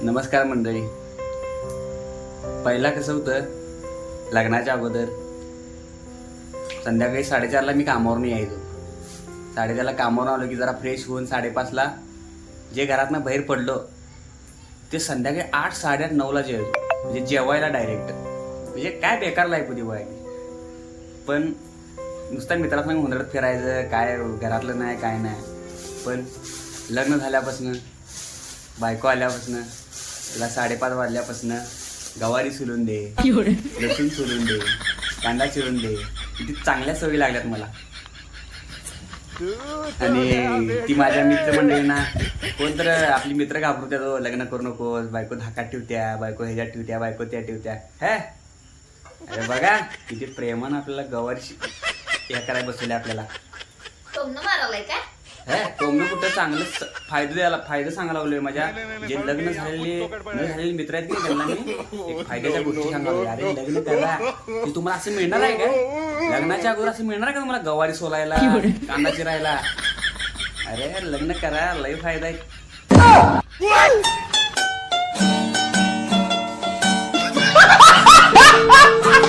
नमस्कार मंडळी. पहिला कसं होतं, लग्नाच्या अगोदर संध्याकाळी 4:30ला मी कामावरून यायचो. 4:30ला कामावरून आलो की जरा फ्रेश होऊन 5:30ला जे घरातनं बाहेर पडलो ते संध्याकाळी 8, 8:30, 9ला जेवायचो. म्हणजे जेवायला डायरेक्ट. म्हणजे काय बेकार लाईफ होती बघा. पण नुसतं मित्रांसंग हुंदडत फिरायचं, काय घरातलं नाही काय नाही. पण लग्न झाल्यापासून, बायको आल्यापासून, तिला 5:30 वाजल्यापासून गवारी सोलून दे, लसूण सोलून दे, कांदा चिरून दे, किती चांगल्या सवयी लागल्यात मला. आणि ती माझ्या मित्रमंडळींना कोण तर आपली मित्र घाबरत्या, तो लग्न करू नकोस, बायको धाकात ठेवत्या, बायको ह्याच्यात ठेवत्या, बायको त्या ठेवत्या. हे अरे बघा किती प्रेमानं आपल्याला गवारी हे करायला बसवले आपल्याला. टोमणं मारायलाय काय? हे टोमणं कुठं चांगलं फायदा सांगायला लागलोय. माझ्या जे लग्न झालेले मित्र आहेत की त्यांना मी एक फायद्याच्या गोष्टी सांगावं. अरे लग्न करा, ते तुम्हाला असं मिळणार आहे काय? लग्नाच्या अगोदर असं मिळणार आहे का तुम्हाला गवारी सोलायला, कांदा चिरायला? अरे लग्न करा, लय फायदा आहे.